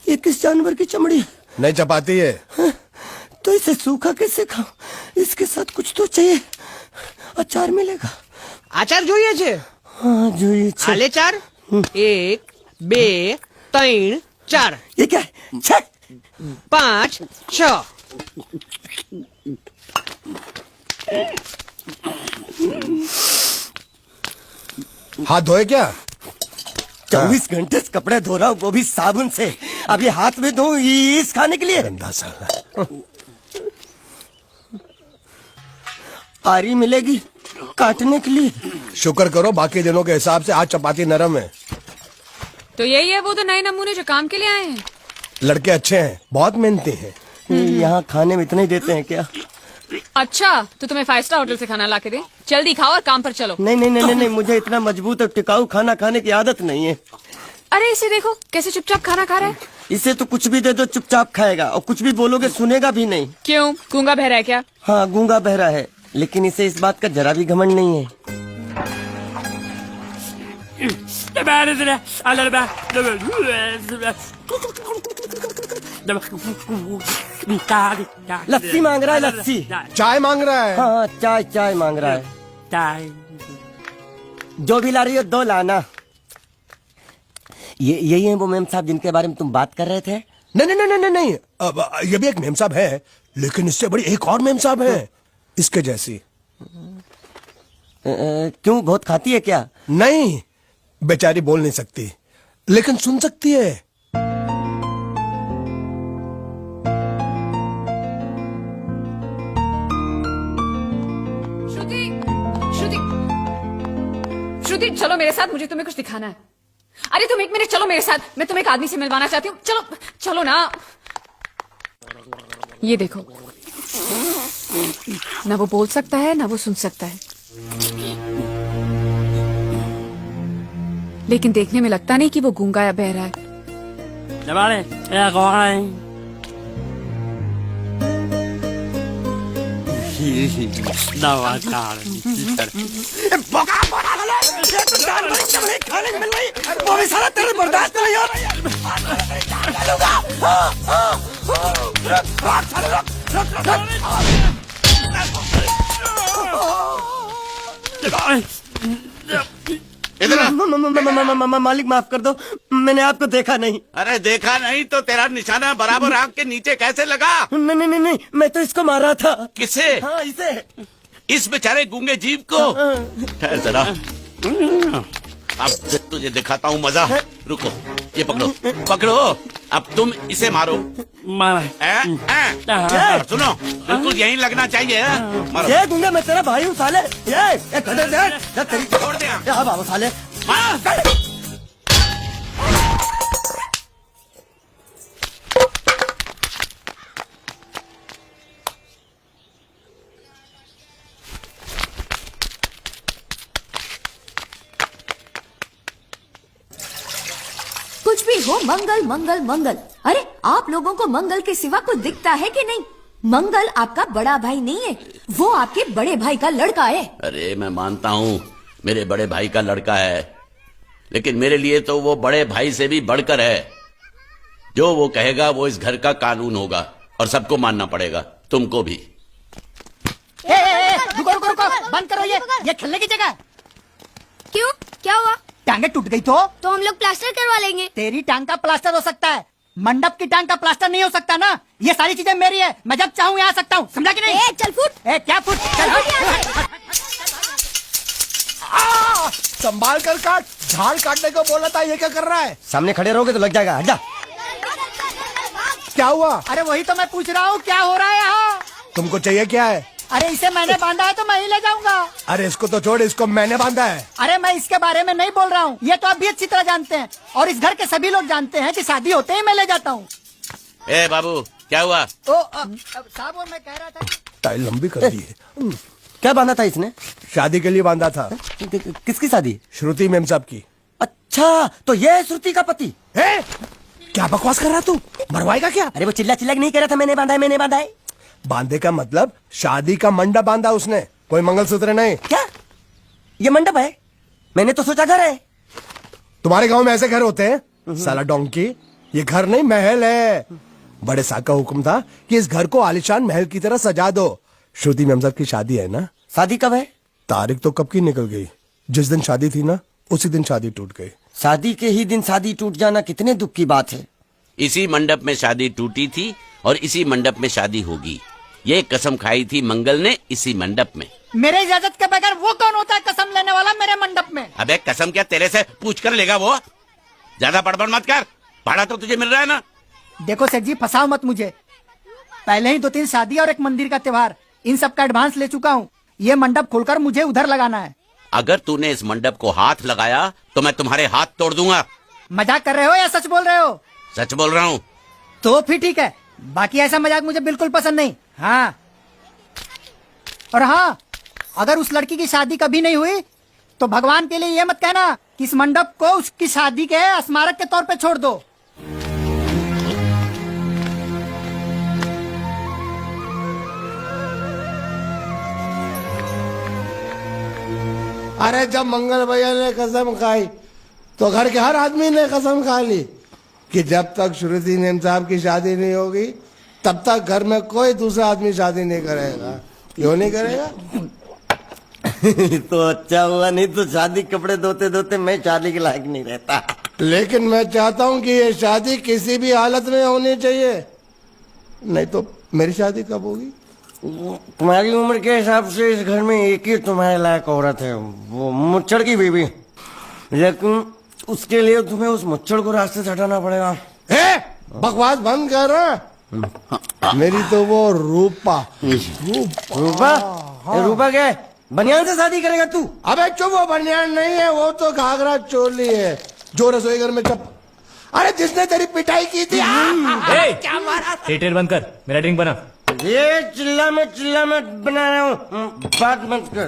ये किस जानवर की चमड़ी? नहीं चपाती है। तो इसे सूखा कैसे खाऊं? इसके साथ कुछ तो चाहिए। अचार मिलेगा? आचार જોઈએ છે? हाँ જોઈએ છે। આલે ચાર 1 2 3 4 ये क्या है? 6 5 6 हाथ धोए क्या? 24 घंटे से कपड़े धो रहा हूँ, वो भी साबुन से। अब ये हाथ में धो इस खाने के लिए? गंदा साला। आरी मिलेगी काटने के लिए? शुक्र करो बाकी दिनों के हिसाब से आज चपाती नरम है। तो यही है वो तो नए नमूने जो काम के लिए आए हैं। लड़के अच्छे हैं, बहुत मेहनती हैं। यहाँ खाने में इतना ही देते हैं क्या? अच्छा तो तुम्हें 5 स्टार होटल से खाना ला के दे। जल्दी खाओ और काम पर चलो। नहीं नहीं नहीं नहीं, मुझे इतना मजबूत और टिकाऊ खाना खाने की आदत नहीं है। अरे इसे देखो कैसे चुपचाप खाना खा रहा है। इसे तो कुछ भी दे दो चुपचाप खाएगा, और कुछ भी बोलोगे सुनेगा भी नहीं। क्यों, गूंगा बहरा है क्या? हाँ गूंगा बहरा है, लेकिन इसे इस बात का जरा भी घमंड नहीं है। लस्सी मांग रहा है, लस्सी। चाय मांग रहा है। हाँ चाय चाय मांग रहा है। जो भी ला रही हो 2 लाना। ये यही है वो मेम साहब जिनके बारे में तुम बात कर रहे थे? नहीं नहीं नहीं नहीं नहीं, अब ये भी एक मेम साहब है, लेकिन इससे बड़ी एक और मेम साहब है इसके जैसी। क्यों, बहुत खाती है क्या? नहीं, बेचारी बोल नहीं सकती लेकिन सुन सकती है। श्रुति श्रुति श्रुति चलो मेरे साथ, मुझे तुम्हें कुछ दिखाना है। अरे तुम 1 मिनट चलो मेरे साथ, मैं तुम्हें एक आदमी से मिलवाना चाहती हूँ। चलो चलो ना। ये देखो, ना वो बोल सकता है ना वो सुन सकता है, लेकिन देखने में लगता नहीं कि वो गूंगा या बहरा है। वो भी सारा तेरे बर्दाश्त नहीं हो मालिक माफ कर दो, मैंने आपको देखा नहीं। अरे देखा नहीं तो तेरा निशाना बराबर आंख के नीचे कैसे लगा? नहीं नहीं नहीं नहीं, मैं तो इसको मारा था। किसे? हाँ इसे। इस बेचारे गूंगे जीव को? ठहर जरा, अब तुझे दिखाता हूँ मजा। रुको, ये पकड़ो पकड़ो, अब तुम इसे मारो। सुनो, बिल्कुल यहीं लगना चाहिए। मारो। ये गूंगा, मैं तेरा भाई हूँ साले। ये छोड़ दे। बाबू साले। कुछ भी हो, मंगल मंगल मंगल। अरे आप लोगों को मंगल के सिवा कुछ दिखता है कि नहीं? मंगल आपका बड़ा भाई नहीं है, वो आपके बड़े भाई का लड़का है। अरे मैं मानता हूँ मेरे बड़े भाई का लड़का है, लेकिन मेरे लिए तो वो बड़े भाई से भी बढ़कर है। जो वो कहेगा वो इस घर का कानून होगा और सबको मानना पड़ेगा, तुमको भी। रुको रुको रुको, बंद करो ये खेलने की जगह। क्यों, क्या हुआ? टांगे टूट गई तो हम लोग प्लास्टर करवा लेंगे। तेरी टांग का प्लास्टर हो सकता है, मंडप की टांग का प्लास्टर नहीं हो सकता ना। ये सारी चीजें मेरी है, मैं जब चाहूँ यहाँ आ सकता हूँ, समझा कि नहीं? चल फुट। क्या फुट? संभाल कर काट, झाड़ काटने को बोला था, ये क्या कर रहा है? सामने खड़े रहोगे तो लग जाएगा, हट जा। क्या हुआ? अरे वही तो मैं पूछ रहा हूँ, क्या हो रहा है यहाँ? तुमको चाहिए क्या है? अरे इसे मैंने बांधा है तो मैं ही ले जाऊंगा। अरे इसको तो छोड़, इसको मैंने बांधा है। अरे मैं इसके बारे में नहीं बोल रहा हूँ, ये तो आप भी अच्छी तरह जानते हैं, और इस घर के सभी लोग जानते हैं कि शादी होते ही मैं ले जाता हूँ। ए बाबू, क्या हुआ? साहब वो मैं कह रहा था, टाइल लंबी कर दी है। क्या बांधा था इसने? शादी के लिए बांधा था। किसकी शादी? श्रुति मेम साहब की। अच्छा, तो ये है श्रुति का पति? क्या बकवास कर रहा तू? मरवाएगा क्या? अरे वो चिल्ला चिल्ला नहीं कह रहा था मैंने बांधा है, मैंने बांधा है। बांधे का मतलब शादी का मंडप बांधा उसने, कोई मंगलसूत्र नहीं। क्या ये मंडप है? मैंने तो सोचा घर है। तुम्हारे गांव में ऐसे घर होते हैं साला डोंकी? ये घर नहीं महल है। बड़े साहब का हुक्म था कि इस घर को आलिशान महल की तरह सजा दो। श्रुति मेम साहब की शादी है ना? शादी कब है? तारीख तो कब की निकल गई। जिस दिन शादी थी ना उसी दिन शादी टूट गई। शादी के ही दिन शादी टूट जाना कितने दुख की बात है। इसी मंडप में शादी टूटी थी और इसी मंडप में शादी होगी। ये कसम खाई थी मंगल ने इसी मंडप में। मेरे इजाजत के बगैर वो कौन होता है कसम लेने वाला मेरे मंडप में? अबे कसम क्या तेरे से पूछ कर लेगा वो? ज्यादा बड़बड़ मत कर, भाड़ा तो तुझे मिल रहा है ना। देखो सेठ जी, फंसाओ मत मुझे। पहले ही 2-3 शादी और एक मंदिर का त्योहार, इन सब का एडवांस ले चुका हूँ। ये मंडप खोलकर मुझे उधर लगाना है। अगर तूने इस मंडप को हाथ लगाया तो मैं तुम्हारे हाथ तोड़ दूंगा। मजाक कर रहे हो या सच बोल रहे हो? सच बोल रहा हूँ। तो फिर ठीक है, बाकी ऐसा मजाक मुझे बिल्कुल पसंद नहीं। हाँ, और हाँ, अगर उस लड़की की शादी कभी नहीं हुई तो भगवान के लिए ये मत कहना कि इस मंडप को उसकी शादी के स्मारक के तौर पे छोड़ दो। अरे जब मंगल भैया ने कसम खाई तो घर के हर आदमी ने कसम खा ली कि जब तक श्रुति मेम साहब की शादी नहीं होगी तब तक घर में कोई दूसरा आदमी शादी नहीं करेगा। क्यों नहीं करेगा? तो अच्छा हुआ, नहीं तो शादी कपड़े धोते धोते मैं शादी के लायक नहीं रहता। लेकिन मैं चाहता हूँ कि ये शादी किसी भी हालत में होनी चाहिए, नहीं तो मेरी शादी कब होगी? तुम्हारी उम्र के हिसाब से इस घर में एक ही तुम्हारे लायक औरत है, वो मुच्छड़ की बीवी। लेकिन उसके लिए तुम्हें उस मुच्छड़ को रास्ते से हटाना पड़ेगा। बकवास बंद कर। मेरी तो वो रूपा। रूपा? रूपा क्या है? बनियान से शादी करेगा तू? अबे चुप, वो बनियान नहीं है, वो तो घाघरा चोली है जो रसोई घर में अरे जिसने तेरी पिटाई की थी। क्या मारा? थिएटर बंद कर, मेरा ड्रिंक बना। ये चिल्ला में बना रहा हूँ, बात मत कर।